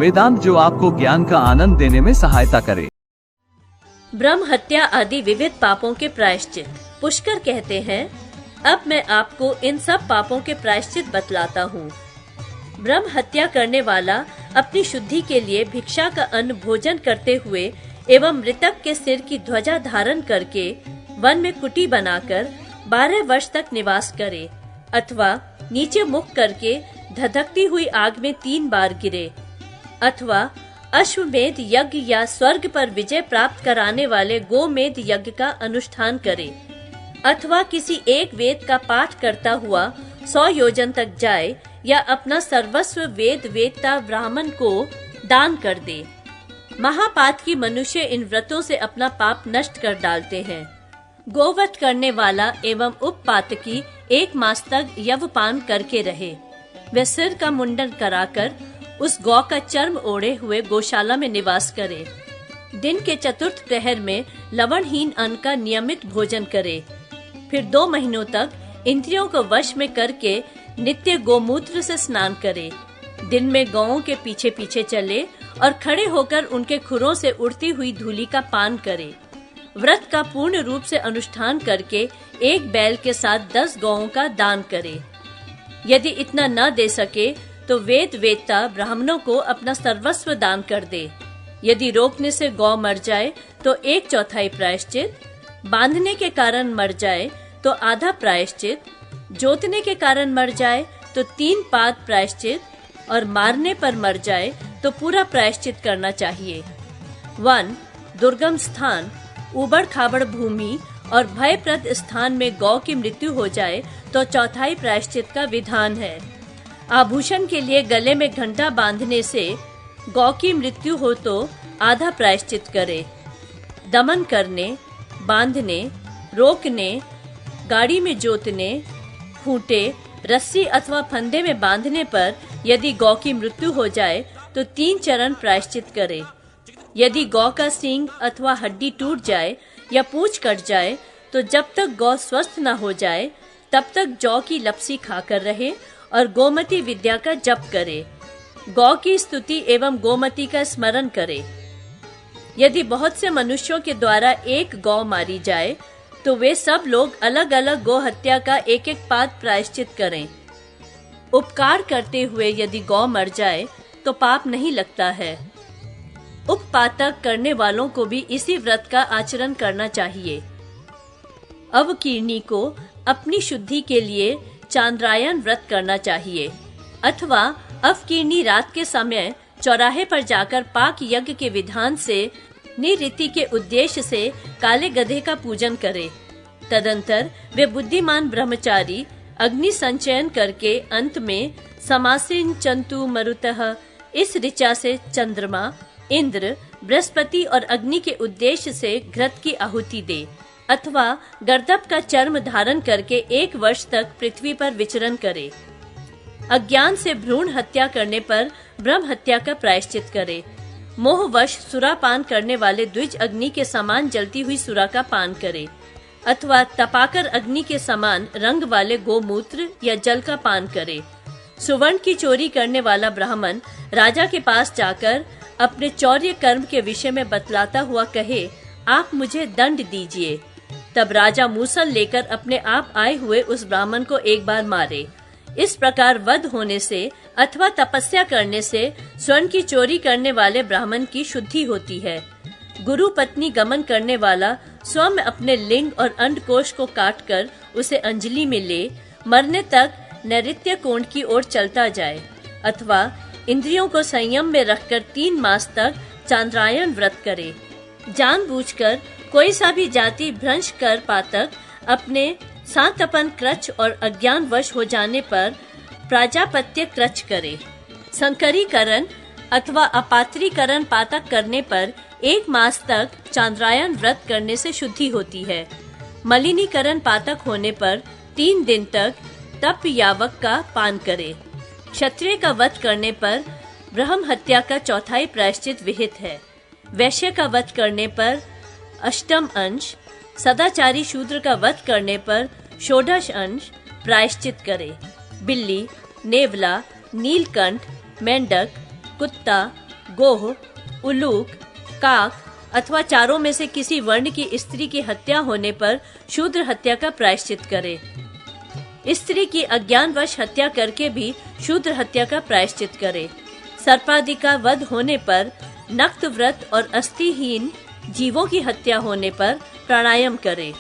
वेदांत जो आपको ज्ञान का आनंद देने में सहायता करे। ब्रह्म हत्या आदि विविध पापों के प्रायश्चित। पुष्कर कहते हैं, अब मैं आपको इन सब पापों के प्रायश्चित बतलाता हूँ। ब्रह्म हत्या करने वाला अपनी शुद्धि के लिए भिक्षा का अन्न भोजन करते हुए एवं मृतक के सिर की ध्वजा धारण करके वन में कुटी बनाकर 12 वर्ष तक निवास करे, अथवा नीचे मुख करके धधकती हुई आग में 3 बार गिरे, अथवा अश्वमेध यज्ञ या स्वर्ग पर विजय प्राप्त कराने वाले गोमेध यज्ञ का अनुष्ठान करे, अथवा किसी एक वेद का पाठ करता हुआ 100 योजन तक जाए, या अपना सर्वस्व वेद वेदता ब्राह्मण को दान कर दे। महापातकी मनुष्य इन व्रतों से अपना पाप नष्ट कर डालते हैं। गोवध करने वाला एवं उपपातकी 1 मास तक यवपान करके रहे। वे सिर का मुंडन कराकर उस गौ का चर्म ओढ़े हुए गौशाला में निवास करे। दिन के चतुर्थ प्रहर में लवणहीन अन्न का नियमित भोजन करे। फिर 2 महीनों तक इंद्रियों को वश में करके नित्य गोमूत्र से स्नान करे। दिन में गौओं के पीछे पीछे चले और खड़े होकर उनके खुरों से उड़ती हुई धूलि का पान करे। व्रत का पूर्ण रूप से अनुष्ठान करके 1 बैल के साथ 10 गौओं का दान करे। यदि इतना न दे सके तो वेद वेदता ब्राह्मणों को अपना सर्वस्व दान कर दे। यदि रोकने से गौ मर जाए तो 1/4 प्रायश्चित, बांधने के कारण मर जाए तो आधा प्रायश्चित, जोतने के कारण मर जाए तो 3 पाद प्रायश्चित, और मारने पर मर जाए तो पूरा प्रायश्चित करना चाहिए। 1. दुर्गम स्थान, उबड़ खाबड़ भूमि और भयप्रद स्थान में गौ की मृत्यु हो जाए तो 1/4 प्रायश्चित का विधान है। आभूषण के लिए गले में घंटा बांधने से गौ की मृत्यु हो तो आधा प्रायश्चित करे। दमन करने, बांधने, रोकने, गाड़ी में जोतने, खूंटे, रस्सी अथवा फंदे में बांधने पर यदि गौ की मृत्यु हो जाए तो 3 चरण प्रायश्चित करे। यदि गौ का सींग अथवा हड्डी टूट जाए या पूंछ कट जाए तो जब तक गौ स्वस्थ न हो जाए तब तक जौ की लपसी खाकर रहे और गोमती विद्या का जप करे। गौ की स्तुति एवं गोमती का स्मरण करे। यदि बहुत से मनुष्यों के द्वारा 1 गौ मारी जाए तो वे सब लोग अलग अलग गौ हत्या का 1-1 पाद प्रायश्चित करें। उपकार करते हुए यदि गौ मर जाए तो पाप नहीं लगता है। उपपातक करने वालों को भी इसी व्रत का आचरण करना चाहिए। अवकीर्णी को अपनी शुद्धि के लिए चांद्रायन व्रत करना चाहिए, अथवा अवकीर्णी रात के समय चौराहे पर जाकर पाक यज्ञ के विधान से निरीति के उद्देश्य से काले गधे का पूजन करे। तदंतर वे बुद्धिमान ब्रह्मचारी अग्नि संचयन करके अंत में समासीन चंतु मरुतः इस ऋचा से चंद्रमा, इंद्र, बृहस्पति और अग्नि के उद्देश्य से घृत की आहुति दे, अथवा गर्दभ का चर्म धारण करके 1 वर्ष तक पृथ्वी पर विचरण करे। अज्ञान से भ्रूण हत्या करने पर ब्रह्म हत्या का प्रायश्चित करे। मोहवश सुरापान करने वाले द्विज अग्नि के समान जलती हुई सुरा का पान करे, अथवा तपाकर अग्नि के समान रंग वाले गोमूत्र या जल का पान करे। सुवर्ण की चोरी करने वाला ब्राह्मण राजा के पास जाकर अपने चौर्य कर्म के विषय में बतलाता हुआ कहे, आप मुझे दंड दीजिए। तब राजा मूसल लेकर अपने आप आए हुए उस ब्राह्मण को 1 बार मारे। इस प्रकार वध होने से अथवा तपस्या करने से स्वर्ण की चोरी करने वाले ब्राह्मण की शुद्धि होती है। गुरु पत्नी गमन करने वाला स्वयं अपने लिंग और अंडकोश को काटकर उसे अंजलि में ले मरने तक नैऋत्य कोण की ओर चलता जाए, अथवा इंद्रियों को संयम में रखकर 3 मास तक चांद्रायन व्रत करे। जानबूझकर कोई सा भी जाति भ्रंश कर पातक अपने सांतपन क्रच और अज्ञानवश हो जाने पर प्राजापत्य क्रच करे। संकरीकरण अथवा अपात्रीकरण पातक करने पर 1 मास तक चांद्रायन व्रत करने से शुद्धि होती है। मलिनीकरण पातक होने पर 3 दिन तक तप यावक का पान करे। क्षत्रिय का वध करने पर ब्रह्म हत्या का 4वां प्रायश्चित विहित है। वैश्य का वध करने पर 8वां अंश, सदाचारी शूद्र का वध करने पर 16 अंश प्रायश्चित करे। बिल्ली, नेवला, नीलकंठ, मेंढक, कुत्ता, गोह, उलूक, काक अथवा चारों में से किसी वर्ण की स्त्री की हत्या होने पर शूद्र हत्या का प्रायश्चित करे। स्त्री की अज्ञानवश हत्या करके भी शूद्र हत्या का प्रायश्चित करे। सर्पादि का वध होने पर, नक्त व्रत और अस्थिहीन जीवों की हत्या होने पर प्राणायाम करे।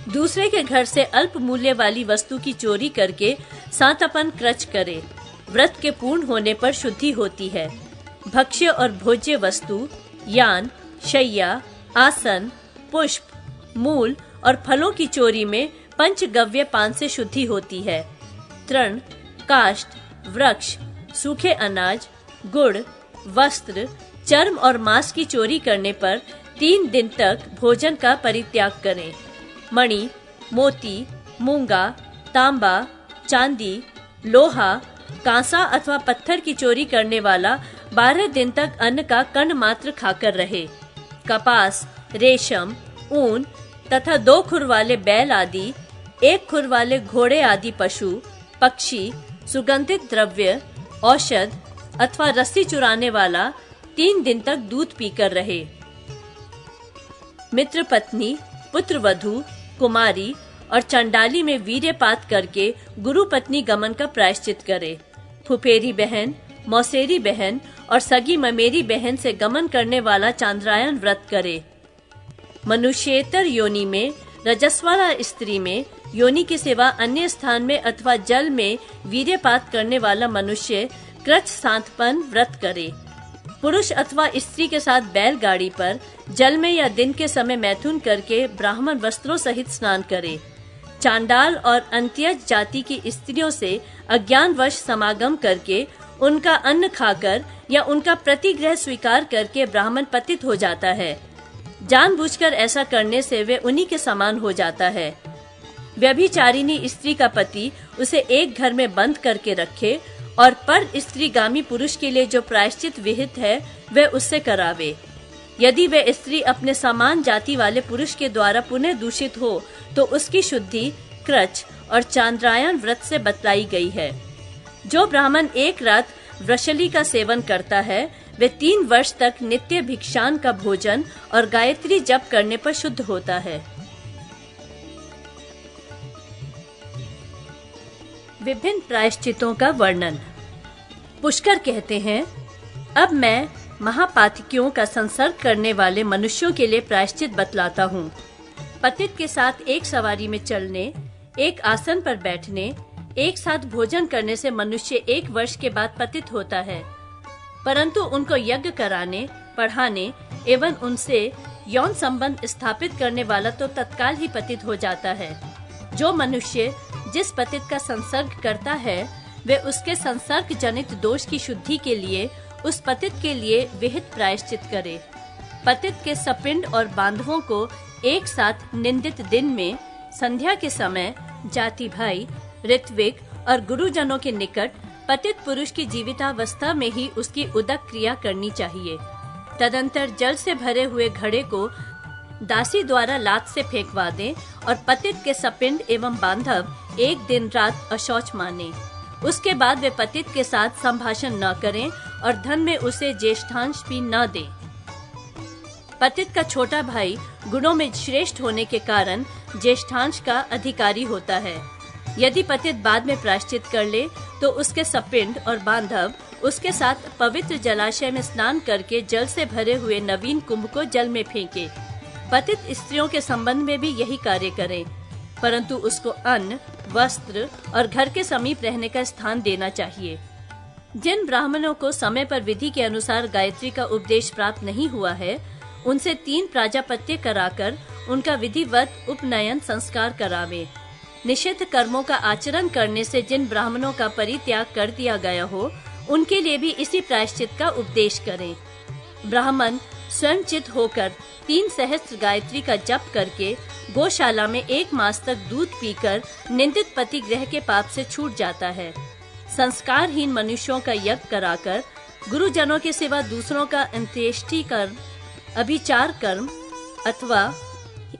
दूसरे के घर से अल्प मूल्य वाली वस्तु की चोरी करके सांतापन क्रच करे। व्रत के पूर्ण होने पर शुद्धि होती है। भक्ष्य और भोज्य वस्तु, यान, शैया, आसन, पुष्प, मूल और फलों की चोरी में पंचगव्य पान से शुद्धि होती है। तृण, काष्ठ, वृक्ष, सूखे अनाज, गुड़, वस्त्र, चर्म और मांस की चोरी करने पर 3 दिन तक भोजन का परित्याग करें। मणि, मोती, मूंगा, तांबा, चांदी, लोहा, कांसा अथवा पत्थर की चोरी करने वाला 12 दिन तक अन्न का कण मात्र खाकर रहे। कपास, रेशम, ऊन तथा 2 खुर वाले बैल आदि, 1 खुर वाले घोड़े आदि पशु, पक्षी, सुगंधित द्रव्य, औषध अथवा रस्सी चुराने वाला 3 दिन तक दूध पीकर रहे। मित्र पत्नी, पुत्र वधू, कुमारी और चंडाली में वीर्यपात करके गुरु पत्नी गमन का प्रायश्चित करे। फुफेरी बहन, मौसेरी बहन और सगी ममेरी बहन से गमन करने वाला चांद्रायन व्रत करे। मनुष्येतर योनि में, रजस्वला स्त्री में, योनि के सिवा अन्य स्थान में अथवा जल में वीर्यपात करने वाला मनुष्य कृच सांतपन व्रत करे। पुरुष अथवा स्त्री के साथ बैलगाड़ी पर जल में या दिन के समय मैथुन करके ब्राह्मण वस्त्रों सहित स्नान करे। चांडाल और अंत्यज जाति की स्त्रियों से अज्ञानवश समागम करके उनका अन्न खाकर या उनका प्रतिग्रह स्वीकार करके ब्राह्मण पतित हो जाता है। जानबूझकर ऐसा करने से वे उन्हीं के समान हो जाता है। व्यभिचारिणी स्त्री का पति उसे एक घर में बंद करके रखे और पर स्त्रीगामी पुरुष के लिए जो प्रायश्चित विहित है वह उससे करावे। यदि वह स्त्री अपने समान जाति वाले पुरुष के द्वारा पुनः दूषित हो तो उसकी शुद्धि कृच और चांद्रायन व्रत से बतलाई गई है। जो ब्राह्मण एक रात वृषली का सेवन करता है वे 3 वर्ष तक नित्य भिक्षान का भोजन और गायत्री जप करने पर शुद्ध होता है। विभिन्न प्रायश्चितों का वर्णन। पुष्कर कहते हैं, अब मैं महापातकियों का संसर्ग करने वाले मनुष्यों के लिए प्रायश्चित बतलाता हूँ। पतित के साथ एक सवारी में चलने, एक आसन पर बैठने, एक साथ भोजन करने से मनुष्य 1 वर्ष के बाद पतित होता है, परंतु उनको यज्ञ कराने, पढ़ाने एवं उनसे यौन संबंध स्थापित करने वाला तो तत्काल ही पतित हो जाता है। जो मनुष्य जिस पतित का संसर्ग करता है वे उसके संसर्ग जनित दोष की शुद्धि के लिए उस पतित के लिए विहित प्रायश्चित करे। पतित के सपिंड और बांधवों को एक साथ निंदित दिन में संध्या के समय जाति भाई, ऋत्विक और गुरुजनों के निकट पतित पुरुष की जीवितावस्था में ही उसकी उदक क्रिया करनी चाहिए। तदंतर जल से भरे हुए घड़े को दासी द्वारा लात से फेंकवा दें और पतित के सपिंड एवं बांधव एक दिन रात अशौच माने। उसके बाद वे पतित के साथ संभाषण न करें और धन में उसे ज्येष्ठांश भी न दें। पतित का छोटा भाई गुणों में श्रेष्ठ होने के कारण ज्येष्ठांश का अधिकारी होता है। यदि पतित बाद में प्रायश्चित कर ले तो उसके सपिंड और बांधव उसके साथ पवित्र जलाशय में स्नान करके जल से भरे हुए नवीन कुंभ को जल में फेंके। पतित स्त्रियों के संबंध में भी यही कार्य करें, परंतु उसको अन्न, वस्त्र और घर के समीप रहने का स्थान देना चाहिए। जिन ब्राह्मणों को समय पर विधि के अनुसार गायत्री का उपदेश प्राप्त नहीं हुआ है, उनसे 3 प्राजापत्य कराकर उनका विधिवत उपनयन संस्कार करावे। निषिद्ध कर्मों का आचरण करने से जिन ब्राह्मणों का परित्याग कर दिया गया हो, उनके लिए भी इसी प्रायश्चित का उपदेश करें। ब्राह्मण स्वयं चित होकर 3 सहस्त्र गायत्री का जप करके गौशाला में 1 मास तक दूध पीकर निंदित पति ग्रह के पाप से छूट जाता है। संस्कारहीन मनुष्यों का यज्ञ कराकर, गुरुजनों के सिवा दूसरों का अंत्येष्टि कर्म, अभिचार कर्म अथवा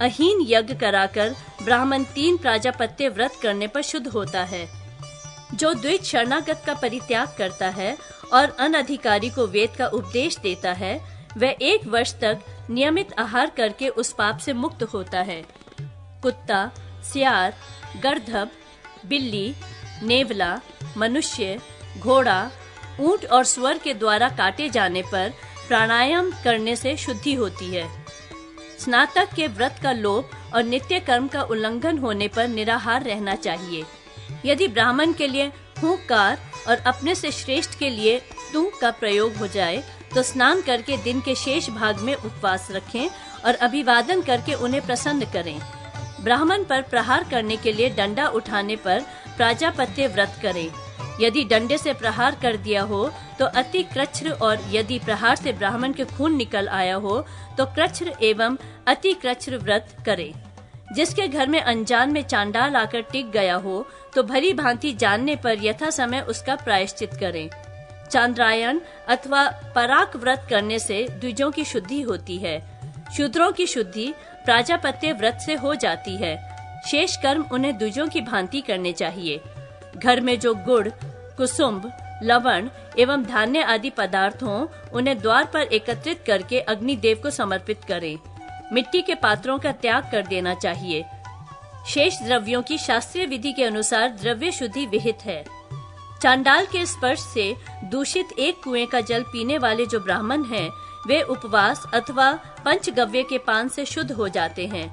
अहीन यज्ञ कराकर ब्राह्मण 3 प्राजापत्य व्रत करने पर शुद्ध होता है। जो द्विज शरणागत का परित्याग करता है और अनधिकारी को वेद का उपदेश देता है, वह 1 वर्ष तक नियमित आहार करके उस पाप से मुक्त होता है। कुत्ता, सियार, गर्दभ, बिल्ली, नेवला, मनुष्य, घोड़ा, ऊंट और सुअर के द्वारा काटे जाने पर प्राणायाम करने से शुद्धि होती है। स्नातक के व्रत का लोप और नित्य कर्म का उल्लंघन होने पर निराहार रहना चाहिए। यदि ब्राह्मण के लिए हुंकार और अपने से श्रेष्ठ के लिए तू का प्रयोग हो जाए तो स्नान करके दिन के शेष भाग में उपवास रखें और अभिवादन करके उन्हें प्रसन्न करें। ब्राह्मण पर प्रहार करने के लिए डंडा उठाने पर प्राजापत्य व्रत करें। यदि डंडे से प्रहार कर दिया हो तो अति कृच्छ्र, और यदि प्रहार से ब्राह्मण के खून निकल आया हो तो कृच्छ्र एवं अति कृच्छ्र व्रत करे। जिसके घर में अनजान में चांडाल आकर टिक गया हो तो भली भांति जानने पर यथा समय उसका प्रायश्चित करें। चांद्रायण अथवा पराक व्रत करने से द्विजों की शुद्धि होती है। शूद्रों की शुद्धि प्राजापत्य व्रत से हो जाती है। शेष कर्म उन्हें द्विजों की भांति करने चाहिए। घर में जो गुड़, कुसुम्भ, लवण एवं धान्य आदि पदार्थ हों, उन्हें द्वार पर एकत्रित करके अग्निदेव को समर्पित करें। मिट्टी के पात्रों का त्याग कर देना चाहिए। शेष द्रव्यों की शास्त्रीय विधि के अनुसार द्रव्य शुद्धि विहित है। चांडाल के स्पर्श से दूषित एक कुएं का जल पीने वाले जो ब्राह्मण हैं, वे उपवास अथवा पंचगव्य के पान से शुद्ध हो जाते हैं।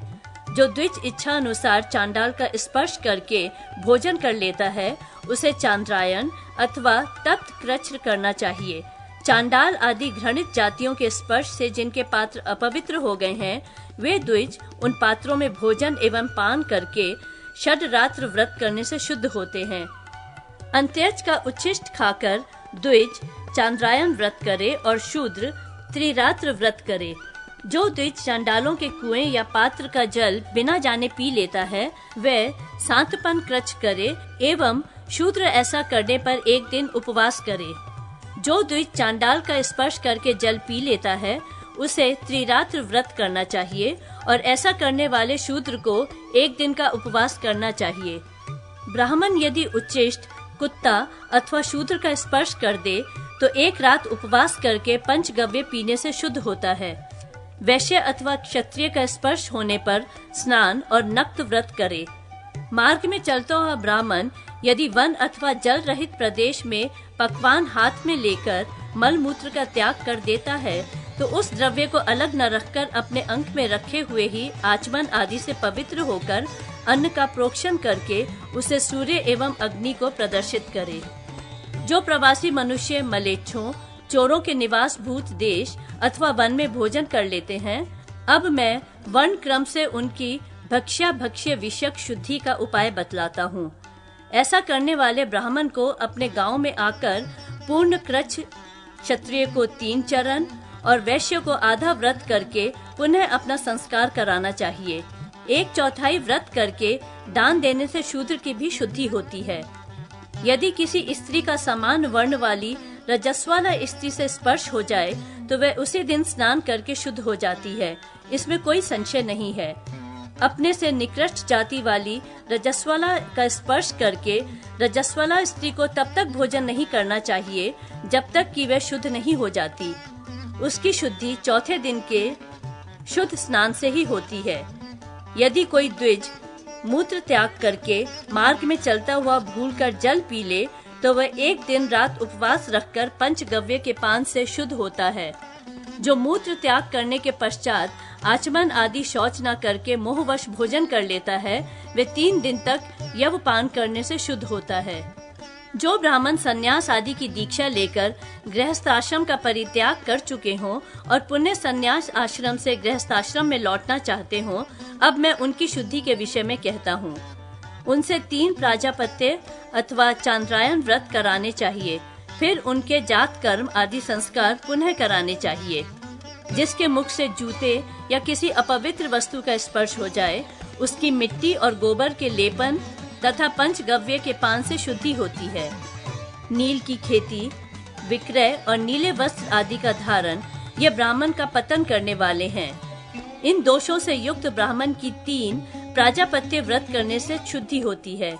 जो द्विज इच्छा अनुसार चांडाल का स्पर्श करके भोजन कर लेता है, उसे चांद्रायण अथवा तप्त कृच्छ्र करना चाहिए। चांडाल आदि घृणित जातियों के स्पर्श से जिनके पात्र अपवित्र हो गए हैं, वे द्विज उन पात्रों में भोजन एवं पान करके षड्रात्र व्रत करने से शुद्ध होते हैं। अंत्यज का उच्छिष्ट खाकर द्विज चांद्रायण व्रत करे और शूद्र त्रिरात्र व्रत करे। जो द्विज चांडालों के कुएं या पात्र का जल बिना जाने पी लेता है, वह सांतपन कृच्छ करे एवं शूद्र ऐसा करने पर 1 दिन उपवास करे। जो द्विज चांडाल का स्पर्श करके जल पी लेता है, उसे त्रिरात्र व्रत करना चाहिए और ऐसा करने वाले शूद्र को 1 दिन का उपवास करना चाहिए। ब्राह्मण यदि उच्चिष्ट, कुत्ता अथवा शूद्र का स्पर्श कर दे तो 1 रात उपवास करके पंचगव्य पीने से शुद्ध होता है। वैश्य अथवा क्षत्रिय का स्पर्श होने पर स्नान और नक्त व्रत करे। मार्ग में चलता हुआ ब्राह्मण यदि वन अथवा जल रहित प्रदेश में पकवान हाथ में लेकर मल मूत्र का त्याग कर देता है, तो उस द्रव्य को अलग न रखकर अपने अंक में रखे हुए ही आचमन आदि से पवित्र होकर अन्न का प्रोक्षण करके उसे सूर्य एवं अग्नि को प्रदर्शित करे। जो प्रवासी मनुष्य मलेच्छों, चोरों के निवास भूत देश अथवा वन में भोजन कर लेते हैं, अब मैं वर्ण क्रम से उनकी भक्ष्य विषयक शुद्धि का उपाय बतलाता हूँ। ऐसा करने वाले ब्राह्मण को अपने गांव में आकर पूर्ण कृच्छ, क्षत्रिय को 3 चरण और वैश्य को आधा व्रत करके पुनः अपना संस्कार कराना चाहिए। 1/4 व्रत करके दान देने से शूद्र की भी शुद्धि होती है। यदि किसी स्त्री का समान वर्ण वाली रजस्वाला स्त्री से स्पर्श हो जाए तो वह उसी दिन स्नान करके शुद्ध हो जाती है, इसमें कोई संशय नहीं है। अपने से निकृष्ट जाति वाली रजस्वाला का स्पर्श करके रजस्वाला स्त्री को तब तक भोजन नहीं करना चाहिए जब तक कि वह शुद्ध नहीं हो जाती। उसकी शुद्धि 4थे दिन के शुद्ध स्नान से ही होती है। यदि कोई द्विज मूत्र त्याग करके मार्ग में चलता हुआ भूलकर जल पी ले तो वह 1 दिन रात उपवास रखकर पंचगव्य के पान से शुद्ध होता है। जो मूत्र त्याग करने के पश्चात आचमन आदि शौच न करके मोहवश भोजन कर लेता है, वे 3 दिन तक यव पान करने से शुद्ध होता है। जो ब्राह्मण संन्यास आदि की दीक्षा लेकर गृहस्थाश्रम का परित्याग कर चुके हों और पुण्य संन्यास आश्रम से गृहस्थाश्रम में लौटना चाहते हों, अब मैं उनकी शुद्धि के विषय में कहता हूँ। उनसे 3 प्राजापत्य अथवा चांद्रायण व्रत कराने चाहिए, फिर उनके जात कर्म आदि संस्कार पुनः कराने चाहिए। जिसके मुख से जूते या किसी अपवित्र वस्तु का स्पर्श हो जाए, उसकी मिट्टी और गोबर के लेपन तथा पंचगव्य के पान से शुद्धि होती है। नील की खेती, विक्रय और नीले वस्त्र आदि का धारण ये ब्राह्मण का पतन करने वाले हैं। इन दोषों से युक्त ब्राह्मण की 3 प्राजापत्य व्रत करने से शुद्धि होती है।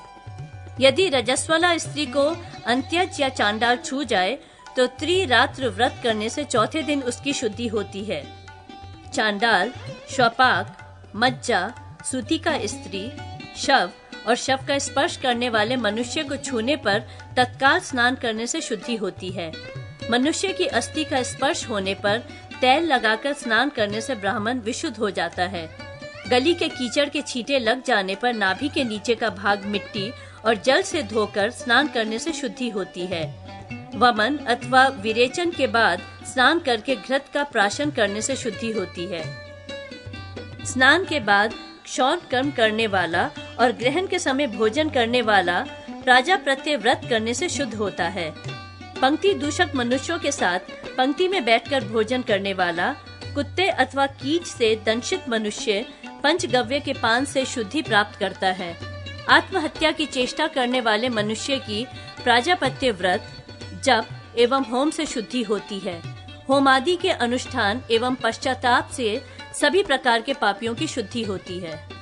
यदि रजस्वला स्त्री को अंत्यज या चांडाल छू जाए तो त्रिरात्र व्रत करने से चौथे दिन उसकी शुद्धि होती है। चांडाल, श्वपाक, मज्जा, सूतिका स्त्री, शव और शव का स्पर्श करने वाले मनुष्य को छूने पर तत्काल स्नान करने से शुद्धि होती है। मनुष्य की अस्थि का स्पर्श होने पर तेल लगाकर स्नान करने से ब्राह्मण विशुद्ध हो जाता है। गली के कीचड़ के छींटे लग जाने पर नाभि के नीचे का भाग मिट्टी और जल से धोकर स्नान करने से शुद्धि होती है। वमन अथवा विरेचन के बाद स्नान करके घृत का प्राशन करने से शुद्धि होती है। स्नान के बाद क्षौर कर्म करने वाला और ग्रहण के समय भोजन करने वाला प्राजापत्य व्रत करने से शुद्ध होता है। पंक्ति दूषक मनुष्यों के साथ पंक्ति में बैठकर भोजन करने वाला, कुत्ते अथवा कीच से दंशित मनुष्य पंचगव्य के पान से शुद्धि प्राप्त करता है। आत्महत्या की चेष्टा करने वाले मनुष्य की प्राजापत्य व्रत, जप एवं होम से शुद्धि होती है। होमादि के अनुष्ठान एवं पश्चाताप से सभी प्रकार के पापियों की शुद्धि होती है।